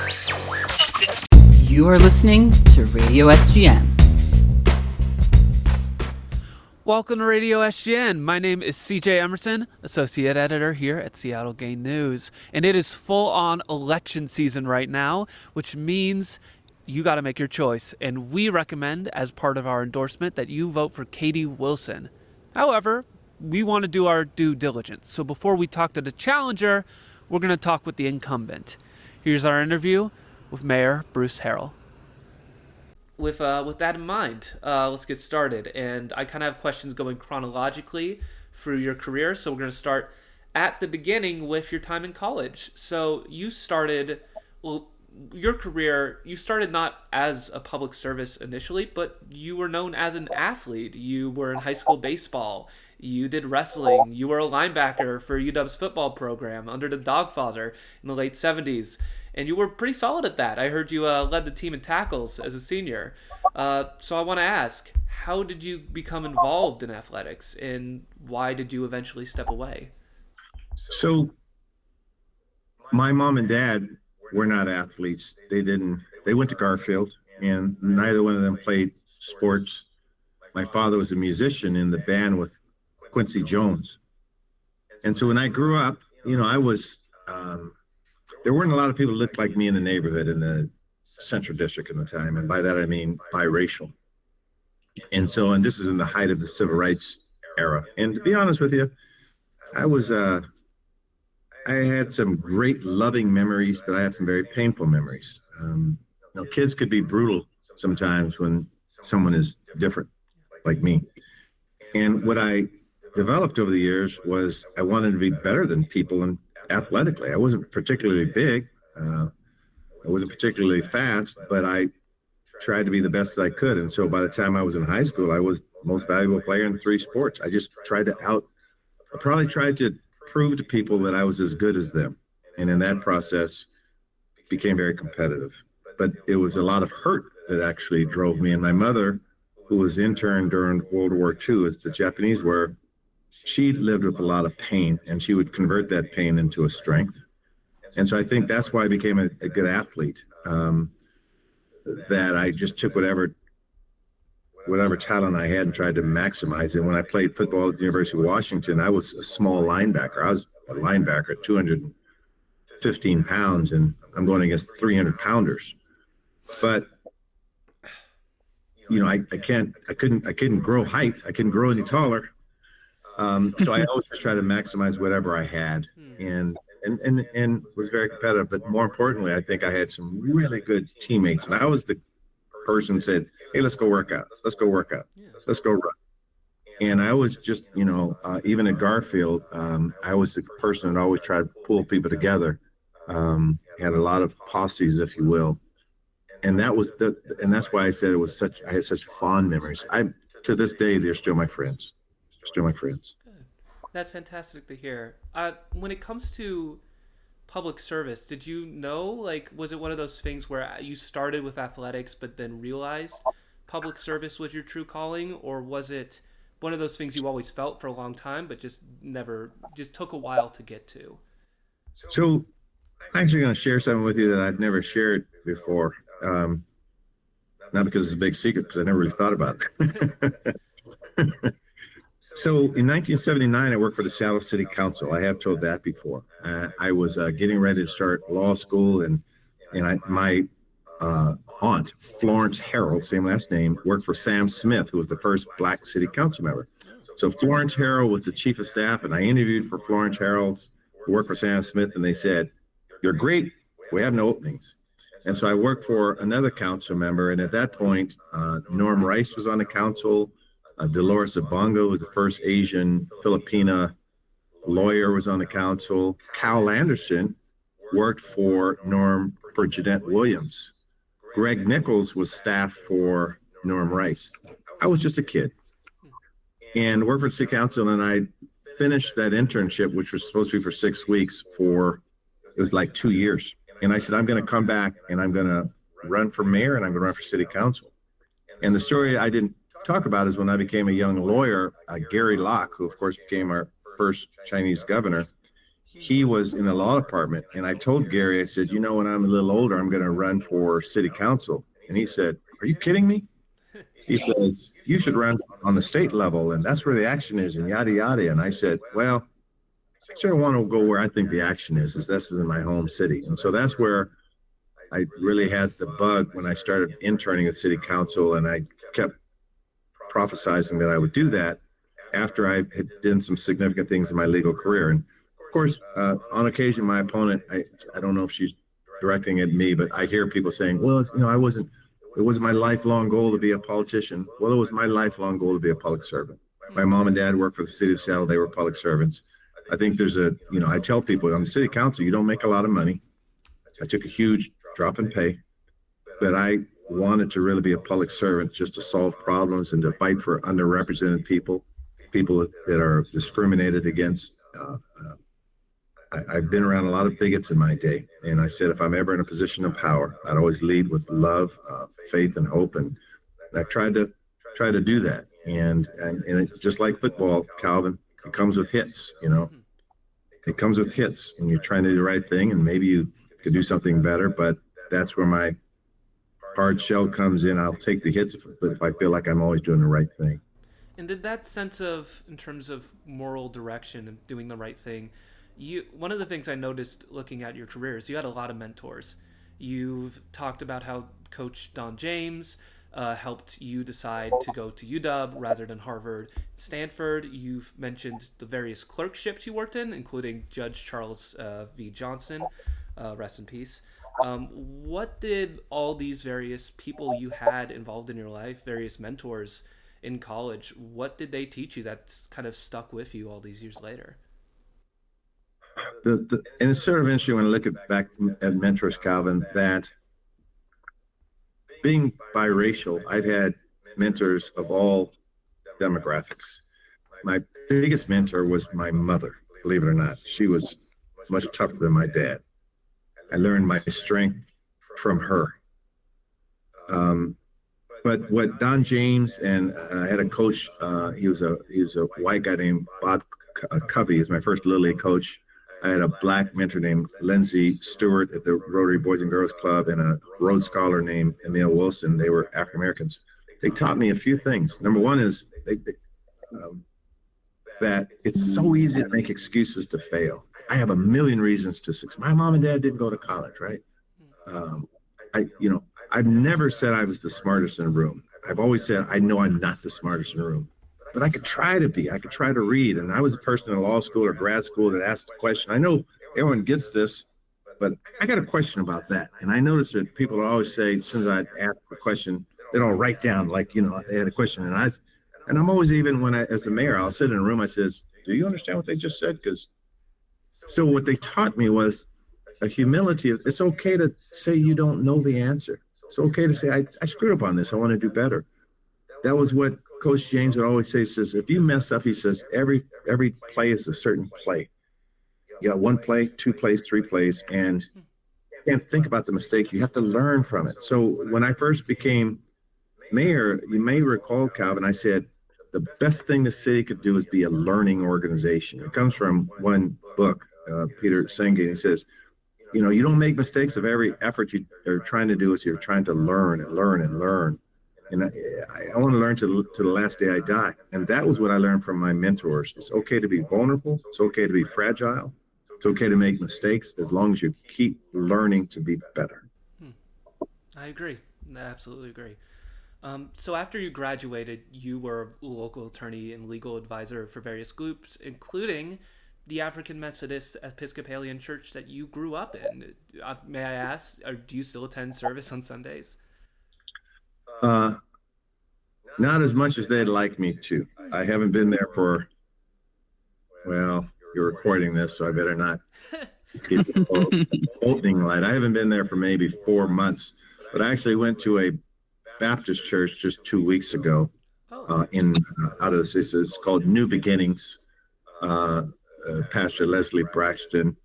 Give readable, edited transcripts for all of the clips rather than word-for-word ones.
You are listening to Radio SGN. Welcome to Radio SGN. My name is CJ Emerson, Associate Editor here at Seattle Gain News. And it is full-on election season right now, which means you got to make your choice. And we recommend, as part of our endorsement, that you vote for Katie Wilson. However, we want to do our due diligence. So before we talk to the challenger, we're going to talk with the incumbent. Here's our interview with Mayor Bruce Harrell. With that in mind, let's get started. And I kind of have questions going chronologically through your career. So we're going to start at the beginning with your time in college. So you started, your career, you started not as a public service initially, but you were known as an athlete. You were in high school baseball. You did wrestling. You were a linebacker for UW's football program under the Dogfather in the late 70s. And you were pretty solid at that. I heard you led the team in tackles as a senior. So I want to ask, how did you become involved in athletics, and why did you eventually step away? So my mom and dad were not athletes. They went to Garfield, and neither one of them played sports. My father was a musician in the band with Quincy Jones. And so when I grew up, I was, there weren't a lot of people who looked like me in the neighborhood in the Central District at the time. And by that, I mean biracial. And this is in the height of the civil rights era. And to be honest with you, I had some great loving memories, but I had some very painful memories. Kids could be brutal sometimes when someone is different, like me. And what I developed over the years was I wanted to be better than people and athletically. I wasn't particularly big. I wasn't particularly fast, but I tried to be the best that I could. And so by the time I was in high school, I was the most valuable player in 3 sports. I just probably tried to prove to people that I was as good as them. And in that process, became very competitive. But it was a lot of hurt that actually drove me. And my mother, who was interned during World War II, as the Japanese were, she lived with a lot of pain, and she would convert that pain into a strength. And so I think that's why I became a good athlete, that I just took whatever talent I had and tried to maximize it. When I played football at the University of Washington, I was a small linebacker. I was a linebacker at 215 pounds, and I'm going against 300-pounders. But I couldn't grow height. I couldn't grow any taller. So I always just try to maximize whatever I had, and was very competitive. But more importantly, I think I had some really good teammates. And I was the person who said, "Hey, let's go work out. Let's go work out. Let's go run." And I was just, even at Garfield, I was the person that always tried to pull people together. Had a lot of posses, if you will. And that's why I said I had such fond memories. To this day, they're still my friends. Good. That's fantastic to hear. When it comes to public service, did you know, was it one of those things where you started with athletics but then realized public service was your true calling, or was it one of those things you always felt for a long time but just took a while to get to? So I'm actually going to share something with you that I've never shared before. Not because it's a big secret, because I never really thought about it. So in 1979, I worked for the Seattle City Council. I have told that before. I was getting ready to start law school, and my aunt, Florence Harrell, same last name, worked for Sam Smith, who was the first Black city council member. So Florence Harrell was the chief of staff, and I interviewed for Florence Harrell, who worked for Sam Smith, and they said, "You're great. We have no openings." And so I worked for another council member, and at that point, Norm Rice was on the council. Dolores Abongo was the first Asian Filipina lawyer, was on the council. Hal Anderson worked for Jeanette Williams. Greg Nichols was staff for Norm Rice. I was just a kid and worked for the city council, and I finished that internship, which was supposed to be for 6 weeks, it was like 2 years. And I said, I'm going to come back and I'm going to run for mayor and I'm going to run for city council. And the story I didn't talk about is when I became a young lawyer, Gary Locke, who of course became our first Chinese governor, he was in the law department. And I told Gary, I said, when I'm a little older, I'm going to run for city council. And he said, are you kidding me? He says, you should run on the state level, and that's where the action is, and yada, yada. And I said, well, I sort of want to go where I think the action is this is in my home city. And so that's where I really had the bug when I started interning at city council, and I kept prophesizing that I would do that after I had done some significant things in my legal career. And of course, on occasion, my opponent, I don't know if she's directing at me, but I hear people saying, well, it wasn't my lifelong goal to be a politician. Well, it was my lifelong goal to be a public servant. My mom and dad worked for the city of Seattle. They were public servants. I think I tell people on the city council, you don't make a lot of money. I took a huge drop in pay, but I wanted to really be a public servant just to solve problems and to fight for underrepresented people that are discriminated against. I've been around a lot of bigots in my day, and I said if I'm ever in a position of power, I'd always lead with love, faith, and hope, and I tried to do that. And it's just like football, Calvin. It comes with hits, It comes with hits, and you're trying to do the right thing, and maybe you could do something better. But that's where my hard shell comes in. I'll take the hits, but if I feel like I'm always doing the right thing. And did that sense of, in terms of moral direction and doing the right thing, one of the things I noticed looking at your career is you had a lot of mentors. You've talked about how Coach Don James helped you decide to go to UW rather than Harvard, Stanford. You've mentioned the various clerkships you worked in, including Judge Charles V. Johnson, rest in peace. What did all these various people you had involved in your life, various mentors in college, what did they teach you that's kind of stuck with you all these years later? And it's sort of interesting when I look back at mentors, Calvin, that being biracial, I've had mentors of all demographics. My biggest mentor was my mother, believe it or not. She was much tougher than my dad. I learned my strength from her. But what Don James, and I had a coach, he was a white guy named Bob Covey. He was my first Little League coach. I had a black mentor named Lindsay Stewart at the Rotary Boys and Girls Club, and a Rhodes Scholar named Emil Wilson. They were African Americans. They taught me a few things. Number one is that it's so easy to make excuses to fail. I have a million reasons to succeed. My mom and dad didn't go to college, right? I've never said I was the smartest in the room. I've always said I know I'm not the smartest in the room, but I could try to be. I could try to read. And I was a person in law school or grad school that asked a question. I know everyone gets this, but I got a question about that. And I noticed that people always say, as soon as I ask a question, they don't write down they had a question. And I'm always, even when as the mayor, I'll sit in a room, I says, do you understand what they just said? So what they taught me was a humility. It's okay to say you don't know the answer. It's okay to say, I screwed up on this. I want to do better. That was what Coach James would always say. He says, if you mess up, he says, every play is a certain play. You got one play, two plays, three plays, and you can't think about the mistake. You have to learn from it. So when I first became mayor, you may recall, Calvin, I said, the best thing the city could do is be a learning organization. It comes from one book, Peter Senge. He says, you don't make mistakes of every effort you are trying to do. Is you're trying to learn and learn and learn. And I want to learn to the last day I die. And that was what I learned from my mentors. It's okay to be vulnerable. It's okay to be fragile. It's okay to make mistakes as long as you keep learning to be better. I agree. I absolutely agree. So after you graduated, you were a local attorney and legal advisor for various groups, including the African Methodist Episcopalian Church that you grew up in. May I ask, do you still attend service on Sundays? Not as much as they'd like me to. I haven't been there for, well, you're recording this, so I better not keep opening light. I haven't been there for maybe 4 months, but I actually went to a Baptist church just 2 weeks ago out of the city. It's called New Beginnings. Pastor Leslie Braxton.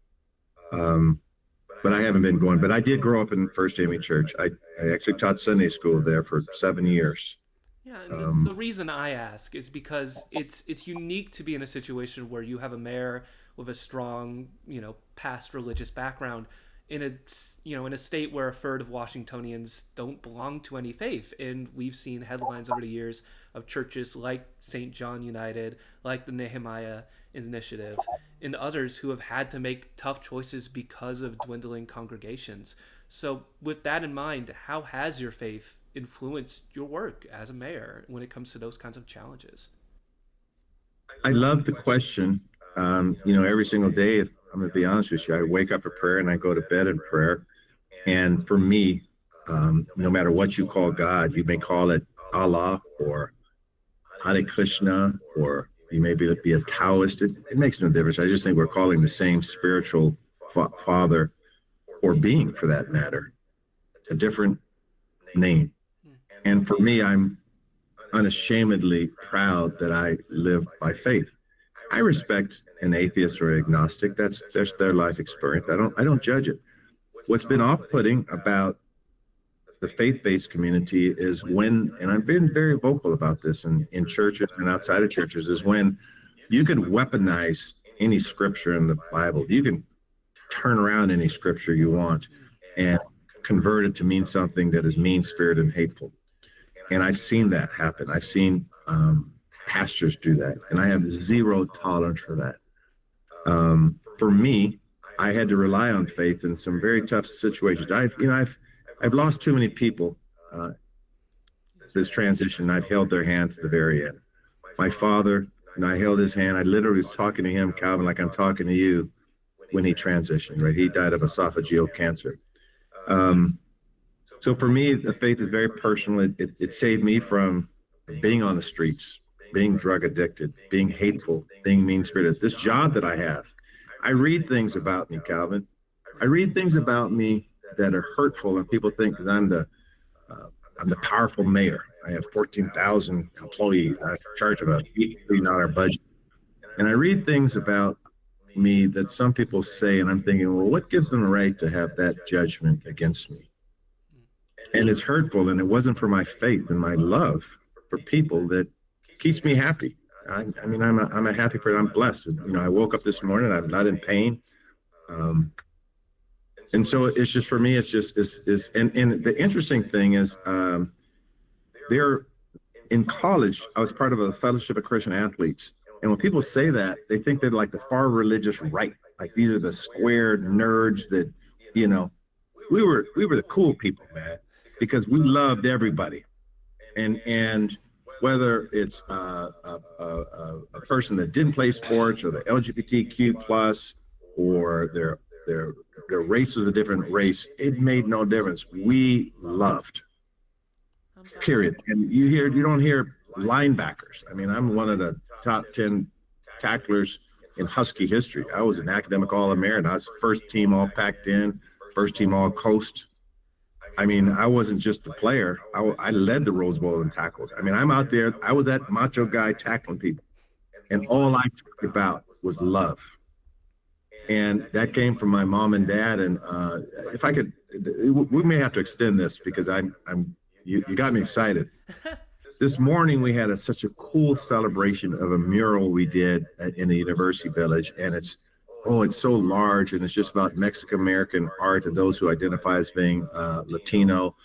But I haven't been going. But I did grow up in First Amy Church. I actually taught Sunday school there for 7 years. Yeah, and the reason I ask is because it's unique to be in a situation where you have a mayor with a strong, past religious background in a state where a third of Washingtonians don't belong to any faith. And we've seen headlines over the years of churches like St. John United, like the Nehemiah Initiative, and others who have had to make tough choices because of dwindling congregations. So, with that in mind, how has your faith influenced your work as a mayor when it comes to those kinds of challenges? I love the question. Every single day, if I'm going to be honest with you, I wake up in prayer and I go to bed in prayer. And for me, no matter what you call God, you may call it Allah or Hare Krishna, or you may be a Taoist. It makes no difference. I just think we're calling the same spiritual father or being, for that matter, a different name. And for me, I'm unashamedly proud that I live by faith. I respect an atheist or agnostic. That's their life experience. I don't judge it. What's been off-putting about the faith-based community is when, and I've been very vocal about this in churches and outside of churches, is when you can weaponize any scripture in the Bible. You can turn around any scripture you want and convert it to mean something that is mean-spirited and hateful. And I've seen that happen. I've seen pastors do that, and I have zero tolerance for that. For me, I had to rely on faith in some very tough situations. I've lost too many people this transition. I've held their hand to the very end. My father, I held his hand. I literally was talking to him, Calvin, like I'm talking to you, when he transitioned. Right, he died of esophageal cancer. So for me, the faith is very personal. It saved me from being on the streets, being drug addicted, being hateful, being mean-spirited. This job that I have, I read things about me, Calvin. I read things about me that are hurtful, and people think that I'm the powerful mayor. I have 14,000 employees. I charge about $8 billion budget. And I read things about me that some people say, and I'm thinking, well, what gives them the right to have that judgment against me? And it's hurtful, and it wasn't for my faith and my love for people that keeps me happy. I'm a happy person. I'm blessed. I woke up this morning. I'm not in pain. And so it's just, for me, and the interesting thing is, there in college, I was part of a fellowship of Christian athletes. And when people say that, they think they're like the far religious right. Like these are the square nerds that, we were the cool people, man, because we loved everybody. And whether it's a person that didn't play sports, or the LGBTQ plus, or their race was a different race, it made no difference. We loved, period. And you don't hear linebackers. I mean, I'm one of the top 10 tacklers in Husky history. I was an academic All-American. I was first team all packed in, first team all coast. I mean, I wasn't just a player. I led the Rose Bowl in tackles. I mean, I'm out there. I was that macho guy tackling people. And all I talked about was love. And that came from my mom and dad. And if I could, we may have to extend this, because you got me excited. This morning we had such a cool celebration of a mural we did in the University Village, and it's so large, and it's just about Mexican American art and those who identify as being Latino.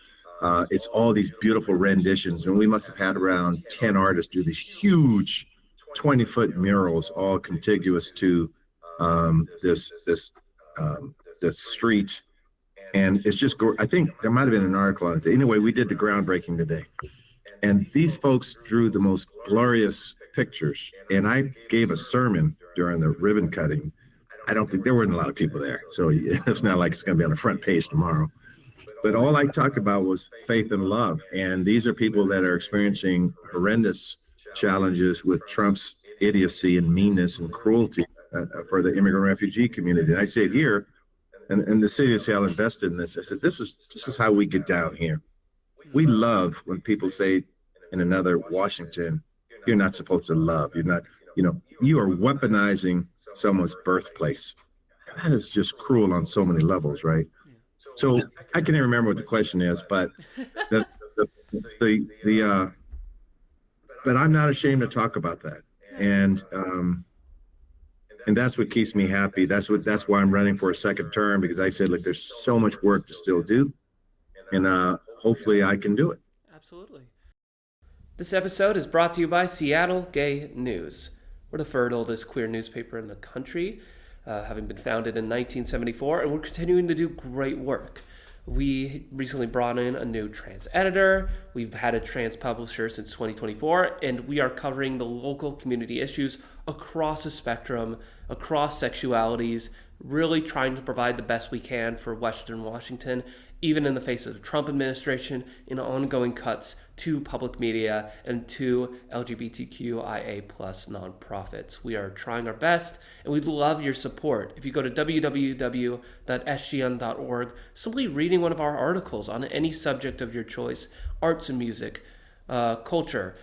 It's all these beautiful renditions, and we must have had around 10 artists do these huge 20-foot murals, all contiguous to this street. And it's just, I think there might have been an article on it. Anyway, we did the groundbreaking today. And these folks drew the most glorious pictures. And I gave a sermon during the ribbon cutting. I don't think there weren't a lot of people there. So it's not like it's going to be on the front page tomorrow. But all I talked about was faith and love. And these are people that are experiencing horrendous challenges with Trump's idiocy and meanness and cruelty for the immigrant refugee community. And I say it here, and the city of Seattle invested in this. I said, this is how we get down here. We love when people say in another Washington, you're not supposed to love. You're not, you are weaponizing someone's birthplace. That is just cruel on so many levels, right? So I can't even remember what the question is, but that's but I'm not ashamed to talk about that. And And that's what keeps me happy. That's why I'm running for a second term, because I said, look, there's so much work to still do, and hopefully I can do it. Absolutely. This episode is brought to you by Seattle Gay News. We're the third oldest queer newspaper in the country, having been founded in 1974, and we're continuing to do great work. We recently brought in a new trans editor. We've had a trans publisher since 2024, and we are covering the local community issues across the spectrum, across sexualities, really trying to provide the best we can for Western Washington, even in the face of the Trump administration, in ongoing cuts to public media and to LGBTQIA plus nonprofits. We are trying our best, and we'd love your support. If you go to www.sgn.org, simply reading one of our articles on any subject of your choice, arts and music, culture,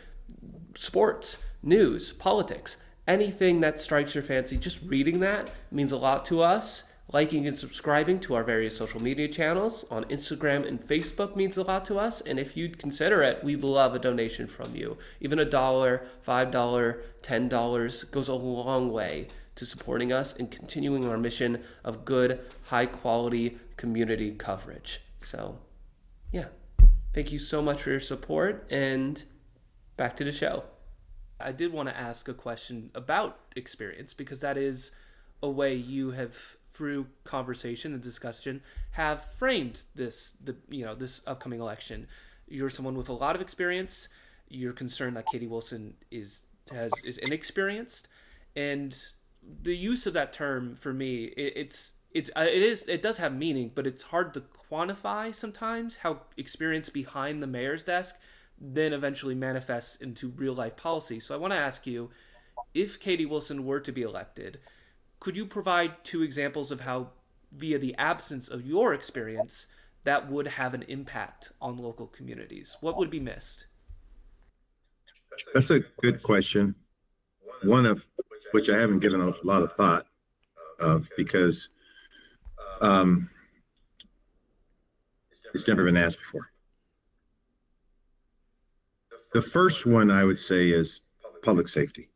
sports, news, politics, anything that strikes your fancy, just reading that means a lot to us. Liking and subscribing to our various social media channels on Instagram and Facebook means a lot to us. And if you'd consider it, we'd love a donation from you. Even $1, $5, $10 goes a long way to supporting us and continuing our mission of good, high quality community coverage. So, yeah, thank you so much for your support, and back to the show. I did want to ask a question about experience, because that is a way you have, through conversation and discussion, have framed this upcoming election. You're someone with a lot of experience. You're concerned that Katie Wilson is inexperienced, and the use of that term for me, it does have meaning, but it's hard to quantify sometimes how experience behind the mayor's desk then eventually manifests into real life policy. So I want to ask you, if Katie Wilson were to be elected, could you provide two examples of how, via the absence of your experience, that would have an impact on local communities? What would be missed? That's a good question. One of which I haven't given a lot of thought of, because it's never been asked before. The first one I would say is public safety.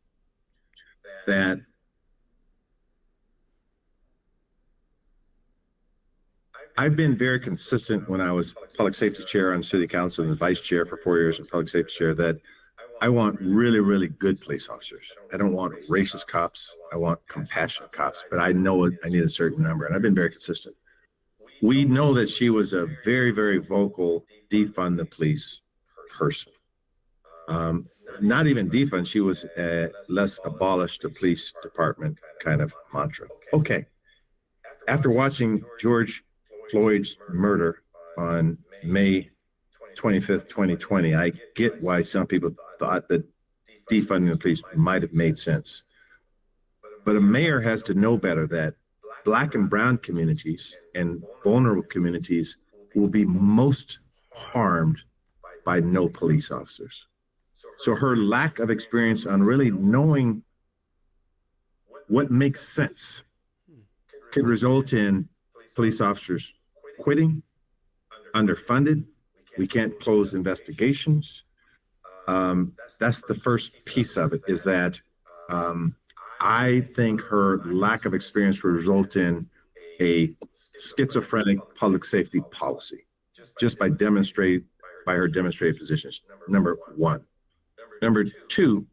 That I've been very consistent when I was public safety chair on city council and vice chair for 4 years and public safety chair, that I want really, really good police officers. I don't want racist cops. I want compassionate cops, but I know I need a certain number, and I've been very consistent. We know that she was a very, very vocal defund the police person. Not even defund, she was let's abolish the police department kind of mantra. Okay. After watching George Floyd's murder on May 25th, 2020, I get why some people thought that defunding the police might have made sense. But a mayor has to know better that Black and brown communities and vulnerable communities will be most harmed by no police officers. So her lack of experience on really knowing what makes sense could result in police officers quitting, underfunded. We can't close investigations. That's the first piece of it, is that I think her lack of experience will result in a schizophrenic public safety policy, just by her demonstrated positions, number one. Number two,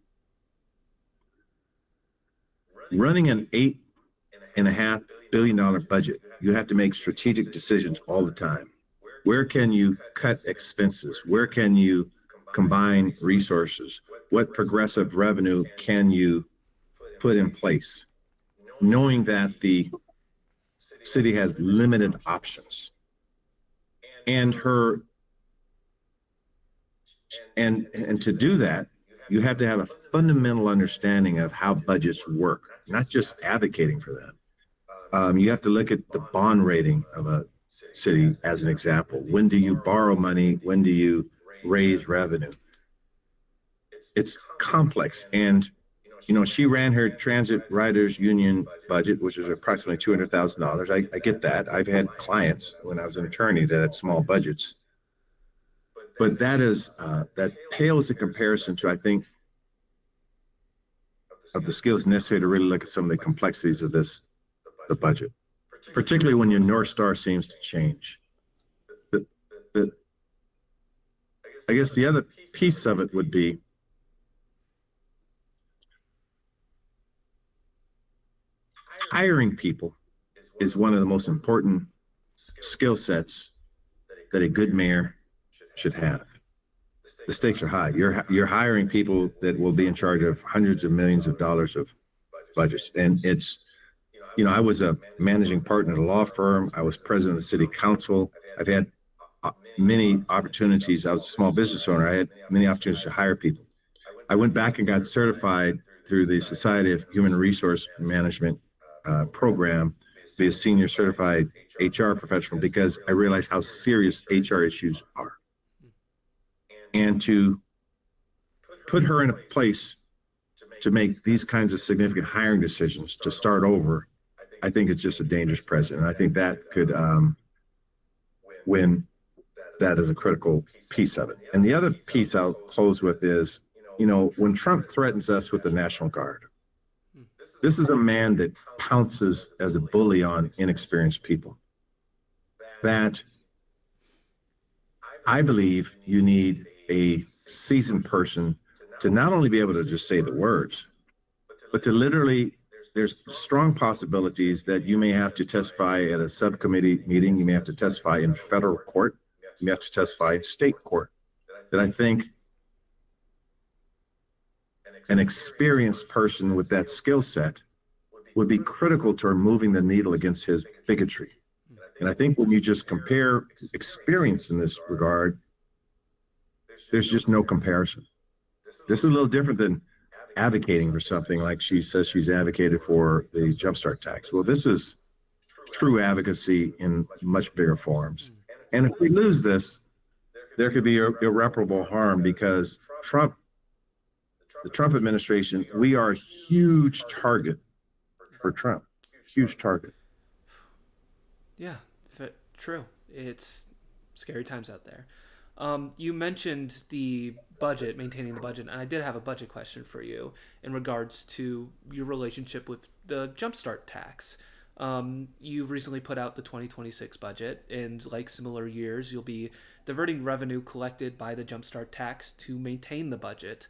running an $8.5 billion budget, you have to make strategic decisions all the time. Where can you cut expenses? Where can you combine resources? What progressive revenue can you put in place? Knowing that the city has limited options. And to do that, you have to have a fundamental understanding of how budgets work, not just advocating for them. You have to look at the bond rating of a city as an example. When do you borrow money? When do you raise revenue? It's complex. And, she ran her transit riders union budget, which is approximately $200,000. I get that. I've had clients when I was an attorney that had small budgets. But that pales in comparison to, I think, of the skills necessary to really look at some of the complexities of the budget, particularly when your North Star seems to change. The, I guess the other piece of it would be hiring people is one of the most important skill sets that a good mayor should have. The stakes are high. You're hiring people that will be in charge of hundreds of millions of dollars of budgets. And it's, I was a managing partner at a law firm. I was president of the city council. I've had many opportunities. I was a small business owner. I had many opportunities to hire people. I went back and got certified through the Society of Human Resource Management program to be a senior certified HR professional because I realized how serious HR issues are. And to put her in a place to make these kinds of significant hiring decisions to start over, I think it's just a dangerous precedent. I think that could win that as a critical piece of it. And the other piece I'll close with is, when Trump threatens us with the National Guard, this is a man that pounces as a bully on inexperienced people. That I believe you need a seasoned person to not only be able to just say the words, but to literally, there's strong possibilities that you may have to testify at a subcommittee meeting. You may have to testify in federal court. You may have to testify in state court. That I think an experienced person with that skill set would be critical to removing the needle against his bigotry. And I think when you just compare experience in this regard, there's just no comparison. This is a little different than advocating for something like she says she's advocated for the jumpstart tax. Well, this is true advocacy in much bigger forms. And if we lose this, there could be irreparable harm because the Trump administration, we are a huge target for Trump, huge target. Yeah, true. It's scary times out there. You mentioned the budget, maintaining the budget, and I did have a budget question for you in regards to your relationship with the Jumpstart tax. You've recently put out the 2026 budget, and like similar years, you'll be diverting revenue collected by the Jumpstart tax to maintain the budget.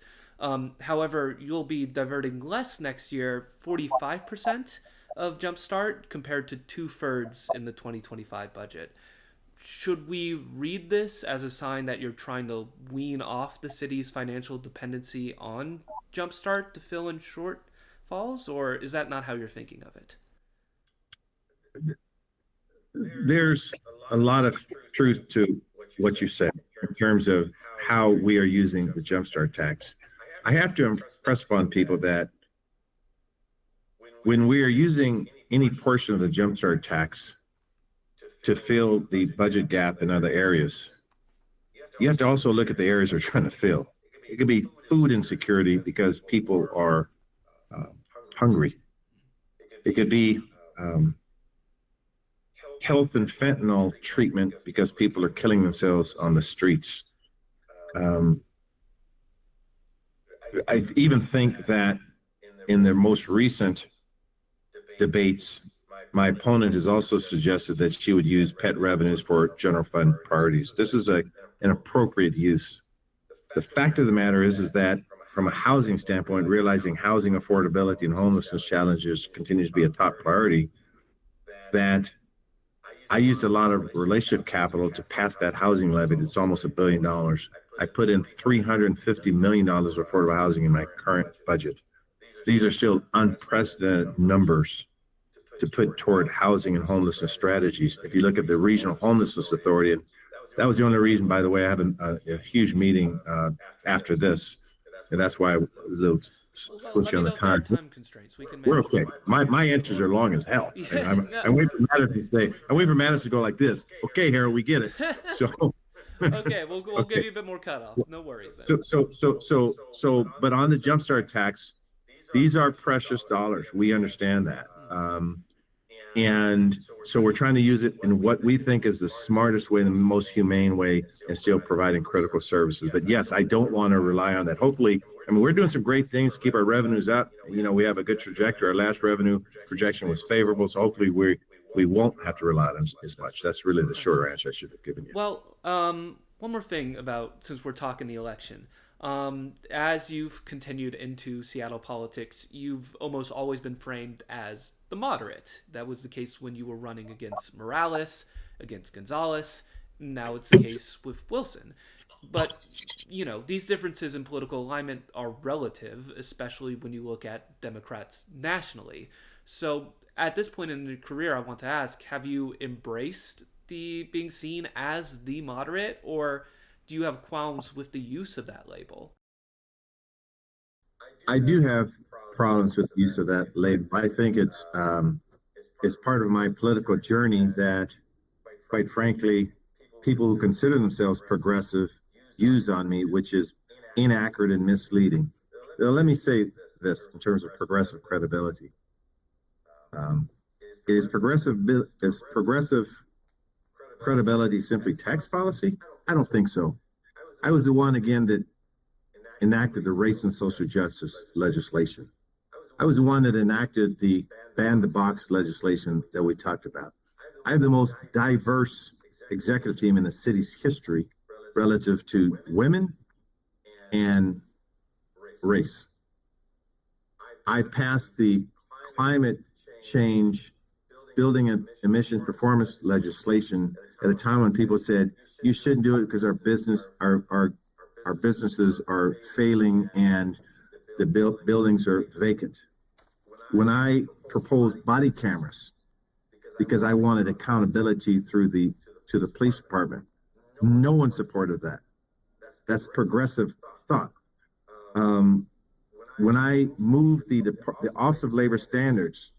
However, you'll be diverting less next year, 45% of Jumpstart compared to 2/3 in the 2025 budget. Should we read this as a sign that you're trying to wean off the city's financial dependency on Jumpstart to fill in shortfalls, or is that not how you're thinking of it? There's a lot of truth to what you said in terms of how we are using the Jumpstart tax. I have to impress upon people that when we are using any portion of the Jumpstart tax to fill the budget gap in other areas, you have to also look at the areas we're trying to fill. It could be food insecurity because people are hungry. It could be health and fentanyl treatment because people are killing themselves on the streets. I even think that in the most recent debates, my opponent has also suggested that she would use pet revenues for general fund priorities. This is an appropriate use. The fact of the matter is that from a housing standpoint, realizing housing affordability and homelessness challenges continues to be a top priority, that I used a lot of relationship capital to pass that housing levy. It's almost $1 billion. I put in $350 million of affordable housing in my current budget. These are still unprecedented numbers to put toward housing and homelessness strategies. If you look at the Regional Homelessness Authority, and that was the only reason, by the way, I have a huge meeting after this, and that's why push you on the time. Constraints. We're okay. My answers are long as hell. I'm waiting for Madison to say. I'm waiting for Madison to go like this. Okay, Harold, we get it. So. Okay, we'll give you a bit more cutoff. No worries. Then. So, but on the Jumpstart tax, these are precious dollars. We understand that. And so we're trying to use it in what we think is the smartest way, the most humane way, and still providing critical services. But yes, I don't want to rely on that. Hopefully, I mean, we're doing some great things to keep our revenues up. You know, we have a good trajectory. Our last revenue projection was favorable, so hopefully we won't have to rely on as much. That's really the shorter answer I should have given you. Well, one more thing about, since we're talking the election. As you've continued into Seattle politics, you've almost always been framed as the moderate. That was the case when you were running against Morales, against Gonzalez. Now it's the case with Wilson. But, you know, these differences in political alignment are relative, especially when you look at Democrats nationally. So at this point in your career, I want to ask, have you embraced the being seen as the moderate, or do you have qualms with the use of that label? I do have problems with the use of that label. I think it's part of my political journey that, quite frankly, people who consider themselves progressive use on me, which is inaccurate and misleading. Now, let me say this in terms of progressive credibility. Is progressive credibility simply tax policy? I don't think so. I was the one, again, that enacted the race and social justice legislation. I was the one that enacted the ban the box legislation that we talked about. I have the most diverse executive team in the city's history relative to women and race. I passed the climate change building and emissions performance legislation at a time when people said you shouldn't do it because our businesses are failing and the buildings are vacant. When I proposed body cameras because I wanted accountability to the police department, no one supported that. That's progressive thought. When I moved the Office of Labor Standards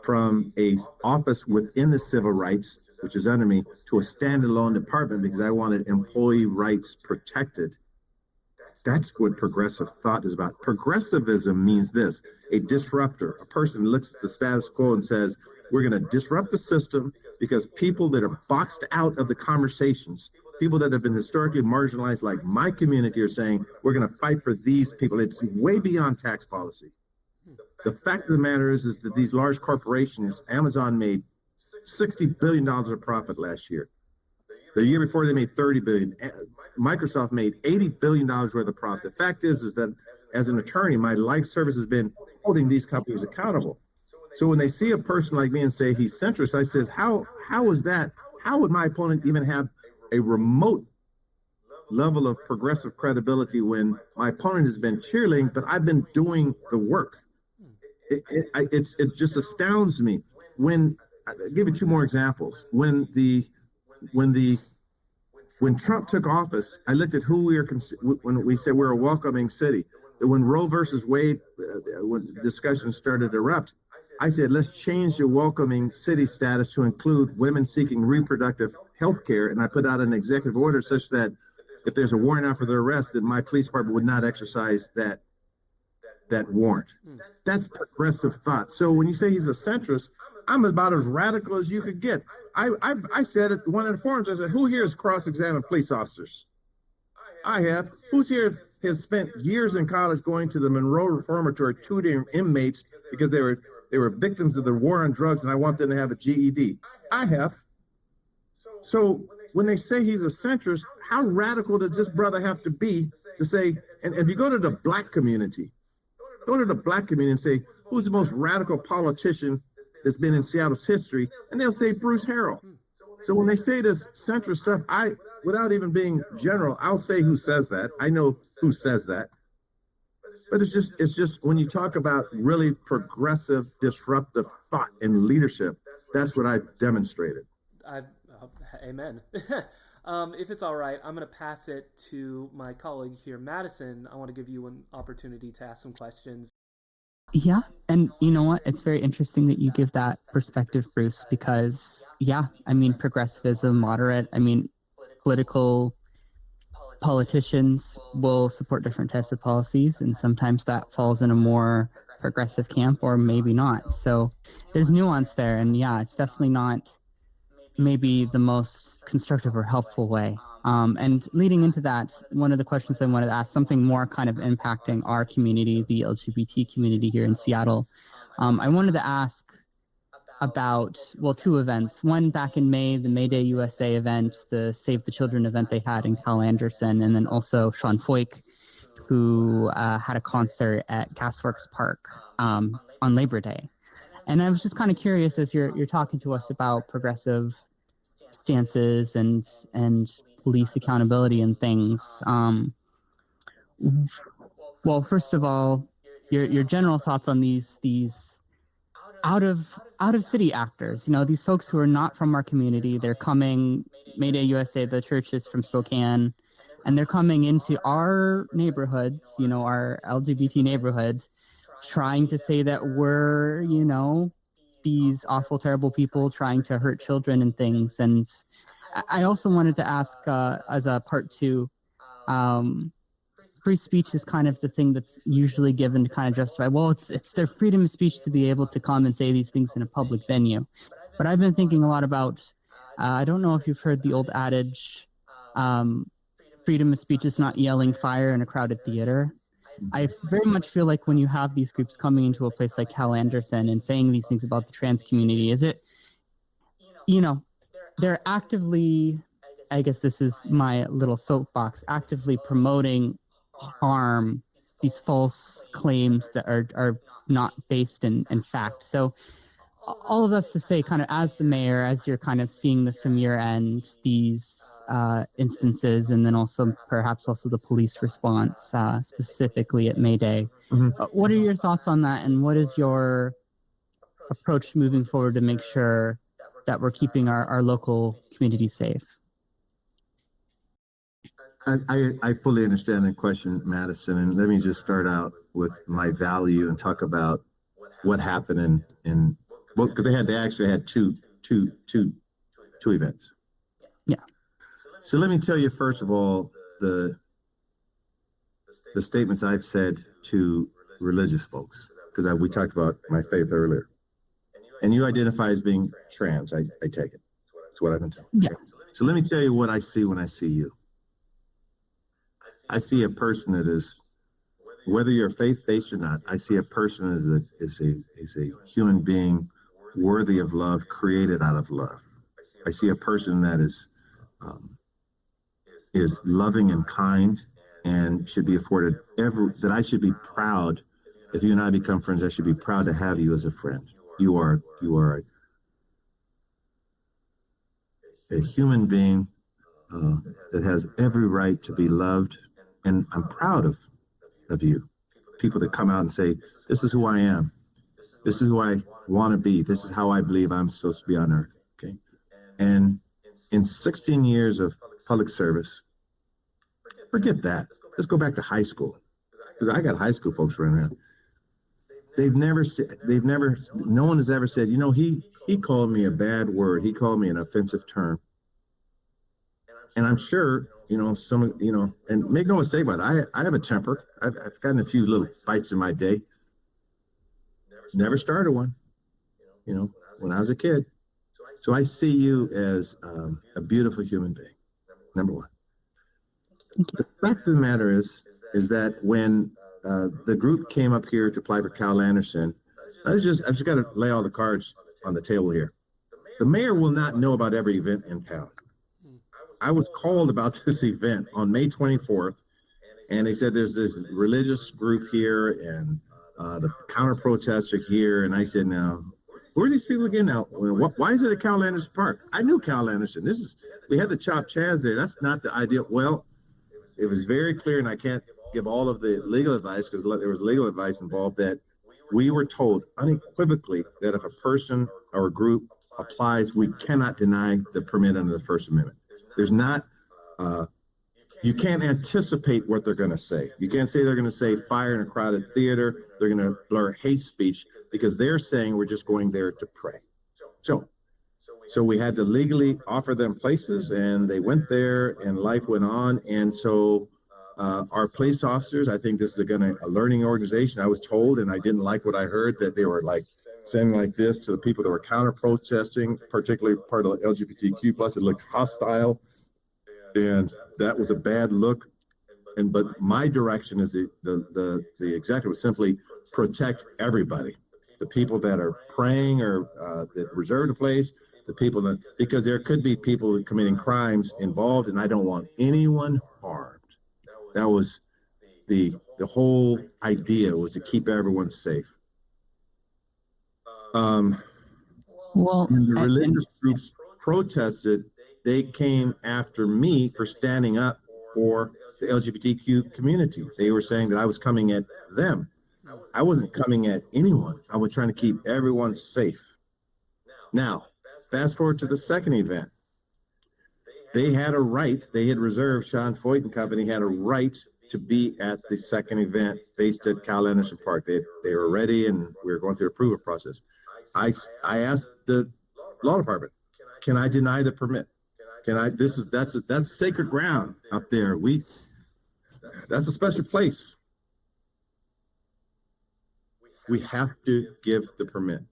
from a office within the civil rights, which is under me, to a standalone department because I wanted employee rights protected, that's what progressive thought is about. Progressivism means this: a disruptor, a person who looks at the status quo and says, we're going to disrupt the system because people that are boxed out of the conversations, people that have been historically marginalized like my community, are saying, we're going to fight for these people. It's way beyond tax policy. The fact of the matter is that these large corporations, Amazon made $60 billion of profit last year. The year before they made $30 billion. Microsoft made $80 billion worth of profit. The fact is that as an attorney, my life service has been holding these companies accountable. So when they see a person like me and say he's centrist, I said, how is that? How would my opponent even have a remote level of progressive credibility when my opponent has been cheerleading, but I've been doing the work? It just astounds me. When I'll give you two more examples. When Trump took office, I looked at who when we said we're a welcoming city. When Roe versus Wade, when discussions started to erupt, I said, let's change the welcoming city status to include women seeking reproductive health care. And I put out an executive order such that if there's a warrant out for their arrest, that my police department would not exercise that warrant. That's progressive thought. So when you say he's a centrist, I'm about as radical as you could get. I said at one of the forums, I said, who here has cross-examined police officers? I have. Who's here has spent years in college going to the Monroe Reformatory tutoring inmates because they were victims of the war on drugs and I want them to have a GED? I have. So when they say he's a centrist, how radical does this brother have to be to say, and if you go to the black community and say, who's the most radical politician that's been in Seattle's history? And they'll say Bruce Harrell. So when they say this centrist stuff, without even being general, I'll say who says that. I know who says that. But it's just when you talk about really progressive, disruptive thought and leadership, that's what I've demonstrated. Amen. If it's all right, I'm going to pass it to my colleague here, Madison. I want to give you an opportunity to ask some questions. Yeah, and you know what? It's very interesting that you give that perspective, Bruce, because, yeah, I mean, progressivism, moderate, I mean, politicians will support different types of policies, and sometimes that falls in a more progressive camp or maybe not. So there's nuance there, and yeah, it's definitely not maybe the most constructive or helpful way. And leading into that, one of the questions I wanted to ask, something more kind of impacting our community, the LGBT community here in Seattle. I wanted to ask about, well, two events. One back in May, the May Day USA event, the Save the Children event they had in Cal Anderson, and then also Sean Foyk, who had a concert at Gasworks Park on Labor Day. And I was just kind of curious, as you're talking to us about progressive stances and police accountability and things. Well, first of all, your general thoughts on these out of city actors, these folks who are not from our community. They're coming, Mayday USA, the church is from Spokane, and they're coming into our neighborhoods, our LGBT neighborhoods, trying to say that we're, these awful, terrible people trying to hurt children and things. And I also wanted to ask, as a part two, free speech is kind of the thing that's usually given to kind of justify, well, it's their freedom of speech to be able to come and say these things in a public venue. But I've been thinking a lot about, I don't know if you've heard the old adage, freedom of speech is not yelling fire in a crowded theater. I very much feel like when you have these groups coming into a place like Cal Anderson and saying these things about the trans community, is it, they're actively, I guess this is my little soapbox, actively promoting harm, these false claims that are not based in fact. So all of this to say, kind of as the mayor, as you're kind of seeing this from your end, these instances, and then also perhaps also the police response, specifically at May Day. What are your thoughts on that, and what is your approach moving forward to make sure that we're keeping our local community safe? I fully understand the question, Madison, and let me just start out with my value and talk about what happened in well, because they actually had two events. Yeah. So let me tell you, first of all, the statements I've said to religious folks, because we talked about my faith earlier, and you identify as being trans. I take it. That's what I've been telling. Yeah. So let me tell you what I see when I see you. I see a person that is, whether you're faith-based or not, I see a person as a human being worthy of love, created out of love. I see a person that is loving and kind and should be afforded that I should be proud. If you and I become friends, I should be proud to have you as a friend. You are a human being that has every right to be loved, and I'm proud of you. People that come out and say, this is who I am. This is who I want to be. This is how I believe I'm supposed to be on earth. Okay. And in 16 years of public service, forget that. Let's go back to high school, because I got high school folks running around. No one has ever said, he called me a bad word. He called me an offensive term. And I'm sure, and make no mistake about it, I have a temper. I've gotten a few little fights in my day. Never started one, when I was a kid. So I see you as a beautiful human being, number one. The fact of the matter is that when the group came up here to apply for Cal Anderson, I've just got to lay all the cards on the table here. The mayor will not know about every event in town. I was called about this event on May 24th, and they said there's this religious group here, and the counter protests are here. And I said, now, who are these people again? Now, why is it at Cal Anderson Park? I knew Cal Anderson. We had the Chop Chaz there. That's not the ideal. Well, it was very clear, and I can't give all of the legal advice because there was legal advice involved, that we were told unequivocally that if a person or a group applies, we cannot deny the permit under the First Amendment. There's not, you can't anticipate what they're going to say. You can't say they're going to say fire in a crowded theater. They're going to blur hate speech because they're saying we're just going there to pray. So we had to legally offer them places, and they went there, and life went on. And so our police officers, I think this is a learning organization. I was told, and I didn't like what I heard, that they were saying like this to the people that were counter protesting, particularly part of the LGBTQ plus. It looked hostile. And that was a bad look. But my direction as the executive was simply protect everybody, the people that are praying or that reserve a place, the people that, because there could be people committing crimes involved, and I don't want anyone harmed. That was the whole idea, was to keep everyone safe. Well, When the religious groups protested, they came after me for standing up for the LGBTQ community. They were saying that I was coming at them. I wasn't coming at anyone. I was trying to keep everyone safe. Now, fast forward to the second event. They had a right, they had reserved, Sean Foyt and company had a right to be at the second event based at Cal Anderson Park. They were ready, and we were going through the approval process. I asked the law department, can I deny the permit? Can I, that's sacred ground up there. That's a special place. We have to give the permit.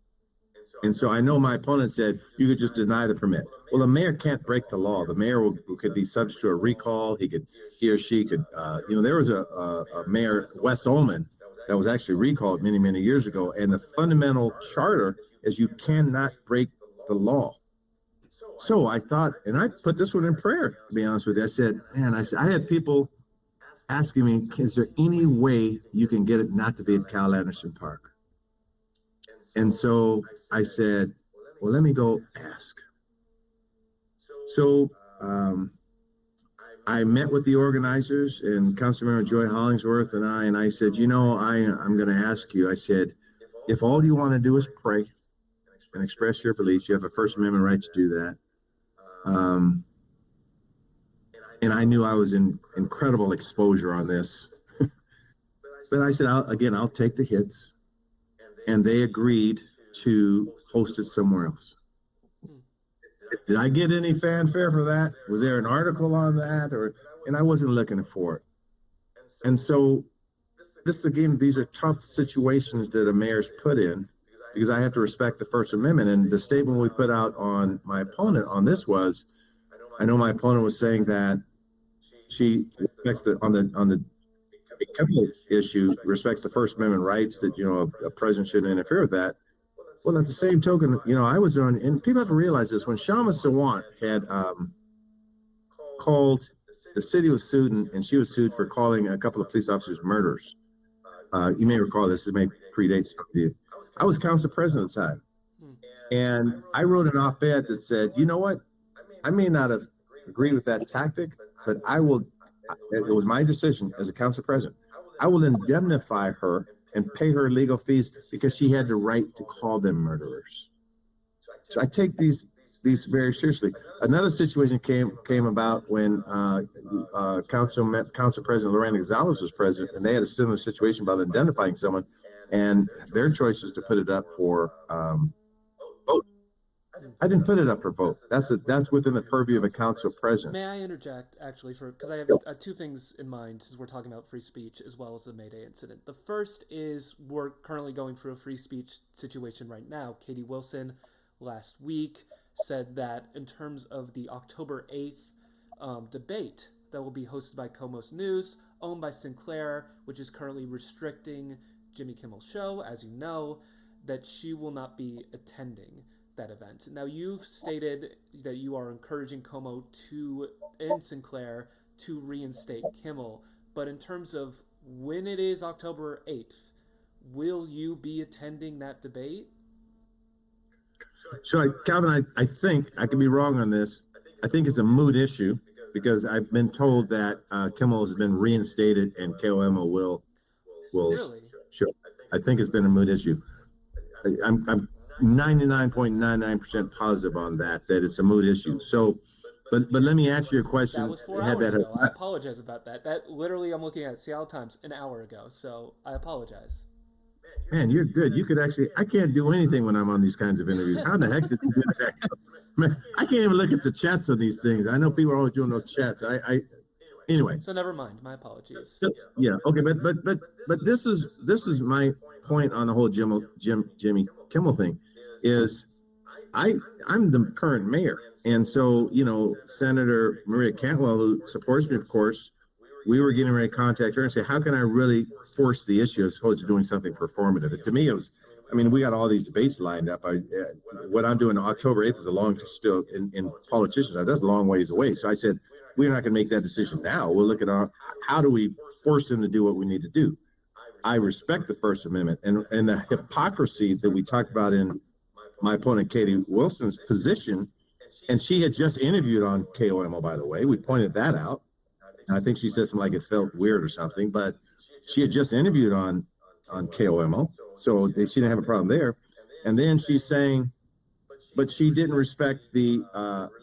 And so I know my opponent said you could just deny the permit. Well, the mayor can't break the law. The mayor could be subject to a recall. He or she could, there was a mayor, Wes Ullman, that was actually recalled many, many years ago. And the fundamental charter is you cannot break the law. So I thought, and I put this one in prayer, to be honest with you. I said, I had people asking me, is there any way you can get it not to be at Cal Anderson Park? And so I said, well, let me go ask. So I met with the organizers and Councilmember Joy Hollingsworth and I said, I'm going to ask you, I said, if all you want to do is pray and express your beliefs, you have a First Amendment right to do that. And I knew I was in incredible exposure on this. But I said, I'll take the hits. And they agreed to host it somewhere else. Did I get any fanfare for that? Was there an article on that? And I wasn't looking for it. And so these are tough situations that a mayor's put in, because I have to respect the First Amendment. And the statement we put out on my opponent on this was, I know my opponent was saying that she respects on the chemical issue, respects the First Amendment rights, that, a president shouldn't interfere with that. Well, at the same token, I was on, and people have to realize this, when Shama Sawant had called, the city was sued, and she was sued for calling a couple of police officers murderers. You may recall this, it may predate some of you. I was council president at the time. And I wrote an op-ed that said, you know what? I may not have agreed with that tactic, but it was my decision as a council president. I will indemnify her and pay her legal fees because she had the right to call them murderers. So I take these very seriously. Another situation came about when Council President Lorena Gonzalez was president, and they had a similar situation about identifying someone, and their choice was to put it up for vote. I didn't put it up for vote. That's within the purview of a council president. May I interject, actually, because I have two things in mind, since we're talking about free speech as well as the May Day incident. The first is we're currently going through a free speech situation right now. Katie Wilson last week said that in terms of the October 8th debate that will be hosted by Comos News, owned by Sinclair, which is currently restricting Jimmy Kimmel's show, as you know, that she will not be attending that event. Now, you've stated that you are encouraging Como and Sinclair to reinstate Kimmel, but in terms of when it is October 8th, will you be attending that debate? So, Calvin, I think, I could be wrong on this, I think it's a moot issue, because I've been told that Kimmel has been reinstated and KOMO will Really? show. I think it's been a moot issue. I'm 99.99% positive on that it's a moot issue. So, but let me answer your question. That was 4 hours ago. I apologize about that. That literally, I'm looking at Seattle Times an hour ago, so I apologize. Man, you're good. You could actually, I can't do anything when I'm on these kinds of interviews. How the heck did you do that? Man, I can't even look at the chats on these things. I know people are always doing those chats. Anyway. So never mind. My apologies. Yeah. Okay. But this is my point on the whole Jimmy Kimmel thing is I'm the current mayor. And so, Senator Maria Cantwell, who supports me, of course, we were getting ready to contact her and say, how can I really force the issue as opposed to doing something performative? To me, it was, we got all these debates lined up. What I'm doing October 8th is a long, still in politicians, that's a long ways away. So I said, we're not going to make that decision now. We'll look at how do we force them to do what we need to do? I respect the First Amendment and the hypocrisy that we talked about in my opponent, Katie Wilson's position. And she had just interviewed on KOMO, by the way. We pointed that out. I think she said something like it felt weird or something, but she had just interviewed on KOMO. So she didn't have a problem there. And then she's saying, but she didn't respect the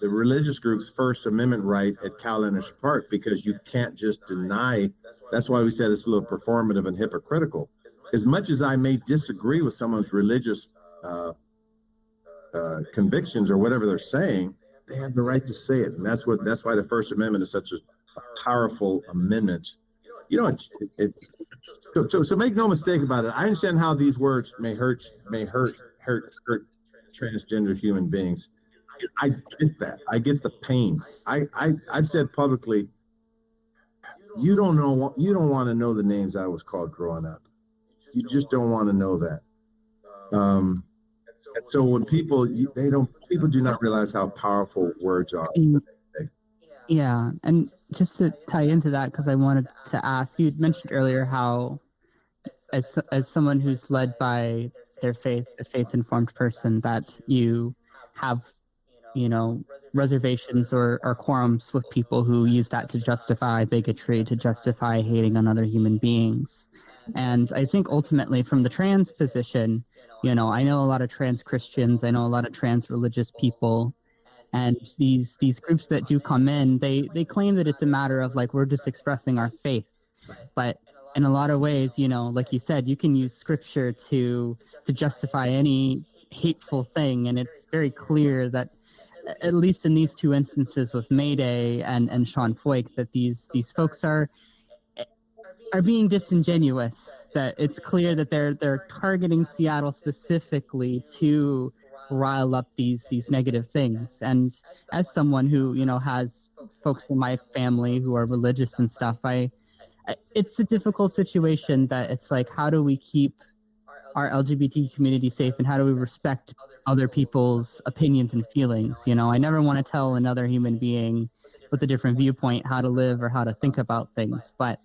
religious group's First Amendment right at Cal Anderson Park because you can't just deny. That's why we said it's a little performative and hypocritical. As much as I may disagree with someone's religious convictions or whatever they're saying, they have the right to say it, and that's why the First Amendment is such a powerful amendment. So make no mistake about it. I understand how these words may hurt transgender human beings. I get that. I get the pain. I've said publicly, you don't want to know the names I was called growing up. You just don't want to know that. And so when people do not realize how powerful words are. Yeah, and just to tie into that, because I wanted to ask, you mentioned earlier how, as someone who's led by their faith, a faith-informed person, that you have, reservations or quorums with people who use that to justify bigotry, to justify hating on other human beings. And I think ultimately from the trans position, I know a lot of trans Christians, I know a lot of trans religious people, and these groups that do come in, they claim that it's a matter of like, we're just expressing our faith. But in a lot of ways, like you said, you can use scripture to justify any hateful thing. And it's very clear that, at least in these two instances with Mayday and Sean Foyke, that these folks are being disingenuous, that it's clear that they're targeting Seattle specifically to rile up these negative things. And as someone who, has folks in my family who are religious and stuff, it's a difficult situation that it's like, how do we keep our LGBT community safe, and how do we respect other people's opinions and feelings? I never want to tell another human being with a different viewpoint how to live or how to think about things, but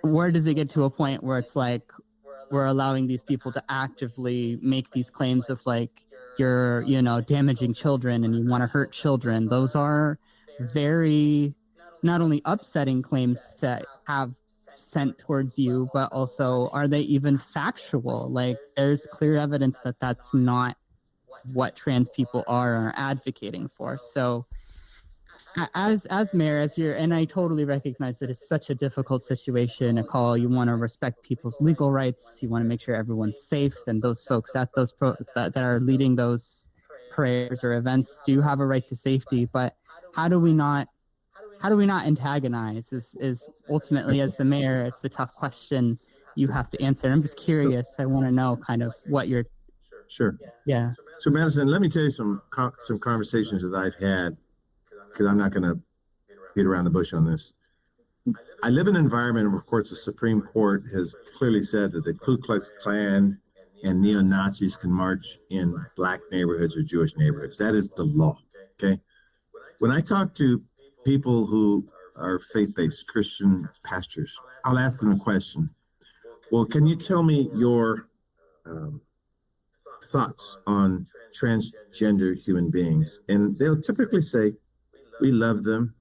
where does it get to a point where it's like we're allowing these people to actively make these claims of like, you're damaging children and you want to hurt children? Those are very not only upsetting claims to have sent towards you, but also, are they even factual? Like, there's clear evidence that that's not what trans people are advocating for. So as mayor, and I totally recognize that it's such a difficult situation, a call. You want to respect people's legal rights. You want to make sure everyone's safe, and those folks at those that are leading those prayers or events do have a right to safety. But how do we not antagonize is ultimately, as the mayor, it's the tough question you have to answer. And I'm just curious. I want to know kind of what you're. Sure. Yeah. So Madison, let me tell you some conversations that I've had, because I'm not going to beat around the bush on this. I live in an environment where, of course, the Supreme Court has clearly said that the Ku Klux Klan and neo-Nazis can march in Black neighborhoods or Jewish neighborhoods. That is the law, okay? When I talk to people who are faith-based, Christian pastors, I'll ask them a question. Well, can you tell me your thoughts on transgender human beings? And they'll typically say, we love them,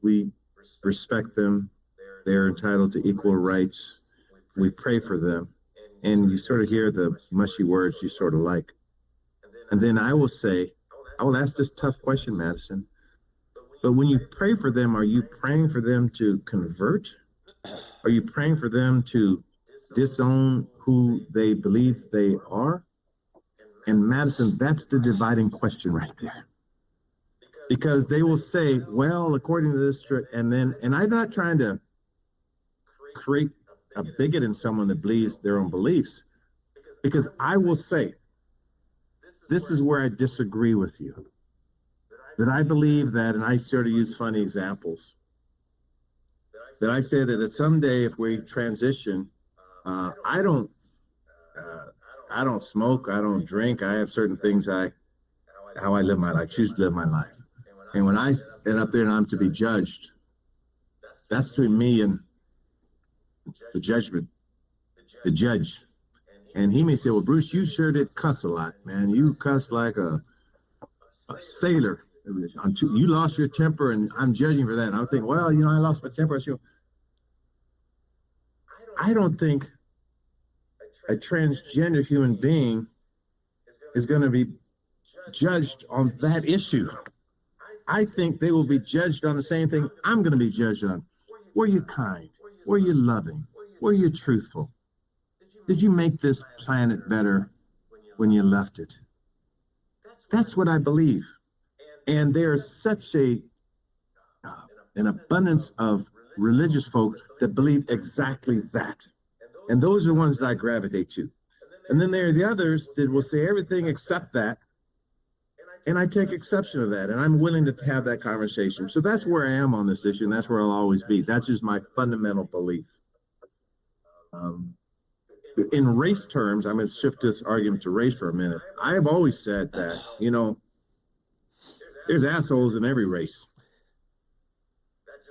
we respect them, they're entitled to equal rights, we pray for them. And you sort of hear the mushy words you sort of like. And then I will ask this tough question, Madison, but when you pray for them, are you praying for them to convert? Are you praying for them to disown who they believe they are? And Madison, that's the dividing question right there. Because they will say, well, according to this, and I'm not trying to create a bigot in someone that believes their own beliefs, because I will say, this is where I disagree with you. That I believe that, and I sort of use funny examples, that I say that someday if we transition, I don't smoke, I don't drink, I have certain things how I live my life, choose to live my life. And when I get up there and I'm to be judged, that's between me and the judgment, the judge. And he may say, well, Bruce, you sure did cuss a lot, man. You cussed like a sailor. You lost your temper and I'm judging for that. And I'm thinking, well, I lost my temper. So I don't think a transgender human being is going to be judged on that issue. I think they will be judged on the same thing I'm going to be judged on. Were you kind? Were you loving? Were you truthful? Did you make this planet better when you left it? That's what I believe. And there's such an abundance of religious folk that believe exactly that. And those are the ones that I gravitate to. And then there are the others that will say everything except that. And I take exception to that. And I'm willing to have that conversation. So that's where I am on this issue. And that's where I'll always be. That's just my fundamental belief. In race terms, I'm going to shift this argument to race for a minute. I have always said that, there's assholes in every race.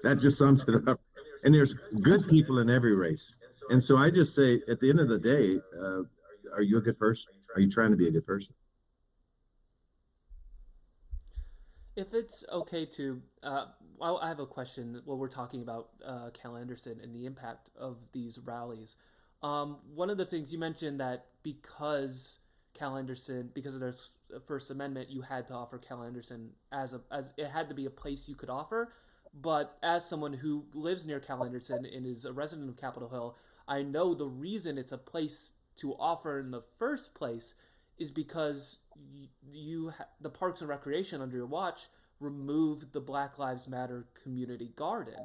That just sums it up. And there's good people in every race. And so I just say, at the end of the day, are you a good person? Are you trying to be a good person? If it's okay to, I have a question while we're talking about Cal Anderson and the impact of these rallies. One of the things you mentioned that because of their First Amendment, you had to offer Cal Anderson as it had to be a place you could offer. But as someone who lives near Cal Anderson and is a resident of Capitol Hill, I know the reason it's a place to offer in the first place is because the Parks and Recreation under your watch removed the Black Lives Matter community garden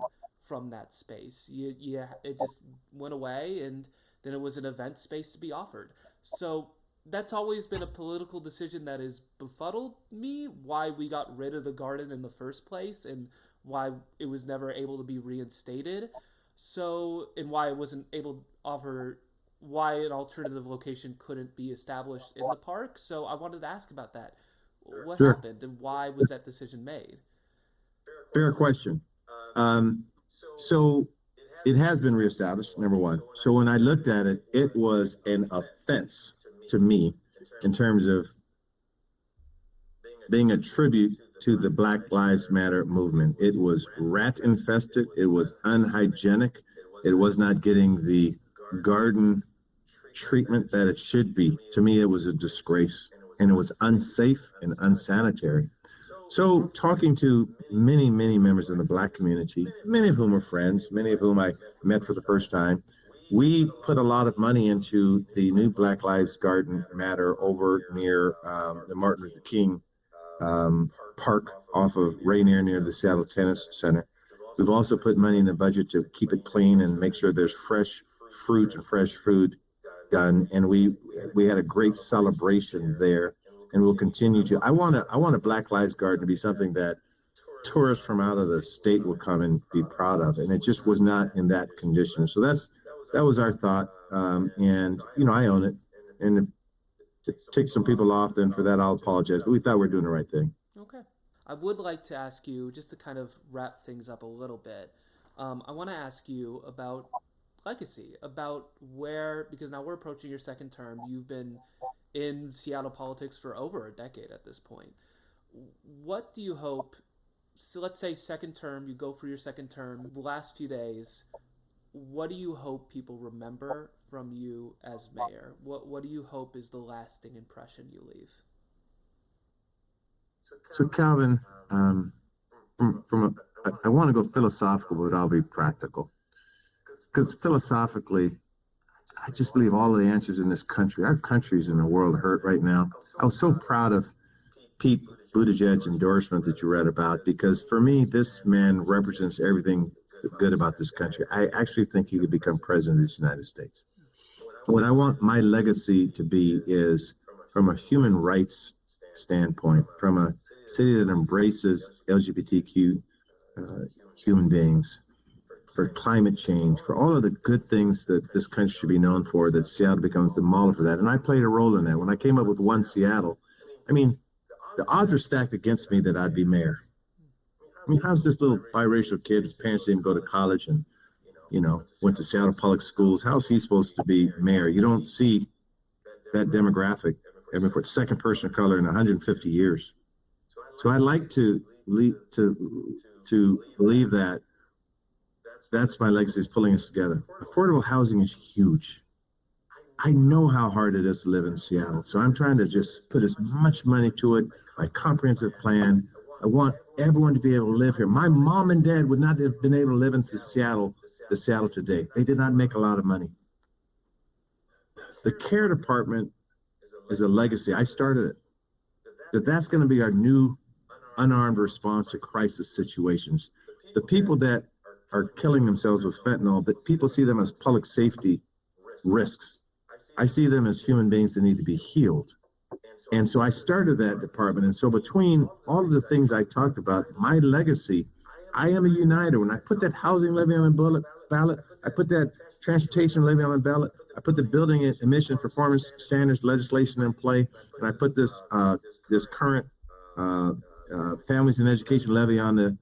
from that space. It just went away, and then it was an event space to be offered. So that's always been a political decision that has befuddled me, why we got rid of the garden in the first place and why it was never able to be reinstated. So, and why it wasn't able to offer, why an alternative location couldn't be established in the park. So I wanted to ask about that. What happened and why was that decision made? Fair question. So it has been reestablished, number one. So when I looked at it, it was an offense to me in terms of being a tribute to the Black Lives Matter movement. It was rat infested. It was unhygienic. It was not getting the garden treatment that it should be. To me, it was a disgrace, and it was unsafe and unsanitary. So talking to many, many members in the Black community, many of whom are friends, many of whom I met for the first time, we put a lot of money into the new Black Lives Garden Matter over near the Martin Luther King park off of Rainier near the Seattle Tennis Center. We've also put money in the budget to keep it clean and make sure there's fresh fruit and fresh food done. And we had a great celebration there, and we'll continue to. I want a Black Lives Garden to be something that tourists from out of the state will come and be proud of, and it just was not in that condition. So that was our thought, and I own it. And if to take some people off, then for that I'll apologize. But we thought we were doing the right thing. Okay. I would like to ask you, just to kind of wrap things up a little bit, I want to ask you about legacy, about because now we're approaching your second term. You've been in Seattle politics for over a decade at this point. What do you hope, so let's say second term, you go for your second term, the last few days, what do you hope people remember from you as mayor? What do you hope is the lasting impression you leave? So Calvin, I want to go philosophical, but I'll be practical. Because philosophically, I just believe all of the answers in this country, our country's in a world of hurt right now. I was so proud of Pete Buttigieg's endorsement that you read about, because for me, this man represents everything good about this country. I actually think he could become president of the United States. What I want my legacy to be is, from a human rights standpoint, from a city that embraces LGBTQ human beings, for climate change, for all of the good things that this country should be known for, that Seattle becomes the model for that. And I played a role in that. When I came up with One Seattle, I mean, the odds were stacked against me that I'd be mayor. I mean, how's this little biracial kid, his parents didn't go to college and, went to Seattle public schools, how's he supposed to be mayor? You don't see that demographic, I mean, for a second person of color in 150 years. So I'd like to believe that that's my legacy, is pulling us together. Affordable housing is huge. I know how hard it is to live in Seattle, so I'm trying to just put as much money to it, my comprehensive plan. I want everyone to be able to live here. My mom and dad would not have been able to live in Seattle today. They did not make a lot of money. The care department is a legacy. I started it. That's going to be our new unarmed response to crisis situations. The people that are killing themselves with fentanyl, but people see them as public safety risks. I see them as human beings that need to be healed. And so I started that department. And so between all of the things I talked about, my legacy, I am a uniter. When I put that housing levy on the ballot, I put that transportation levy on the ballot, I put the building emission performance standards legislation in play, and I put this current families and education levy on the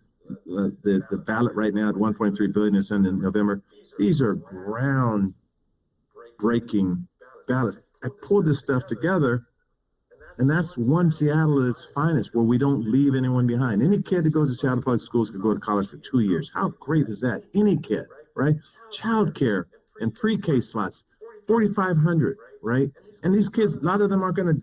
ballot right now at 1.3 billion is in November. These are ground-breaking ballots. I pulled this stuff together, and that's One Seattle at its finest, where we don't leave anyone behind. Any kid that goes to Seattle Public Schools could go to college for 2 years. How great is that? Any kid, right? Childcare and pre-K slots, 4,500, right? And these kids, a lot of them are going to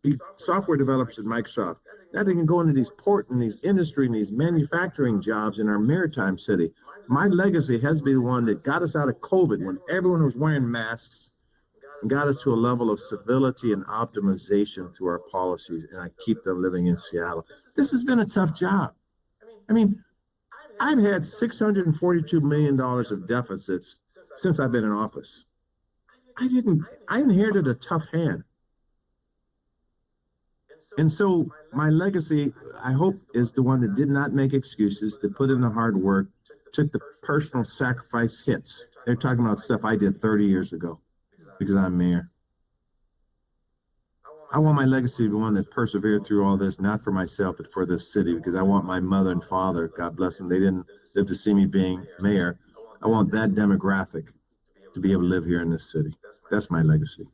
be software developers at Microsoft. Now they can go into these port and these industry and these manufacturing jobs in our maritime city. My legacy has to be the one that got us out of COVID when everyone was wearing masks, and got us to a level of civility and optimization through our policies, and I keep them living in Seattle. This has been a tough job. I mean, I've had $642 million of deficits since I've been in office. I inherited a tough hand. And so my legacy, I hope, is the one that did not make excuses, that put in the hard work, took the personal sacrifice hits. They're talking about stuff I did 30 years ago because I'm mayor. I want my legacy to be one that persevered through all this, not for myself, but for this city, because I want my mother and father, God bless them, they didn't live to see me being mayor. I want that demographic to be able to live here in this city. That's my legacy.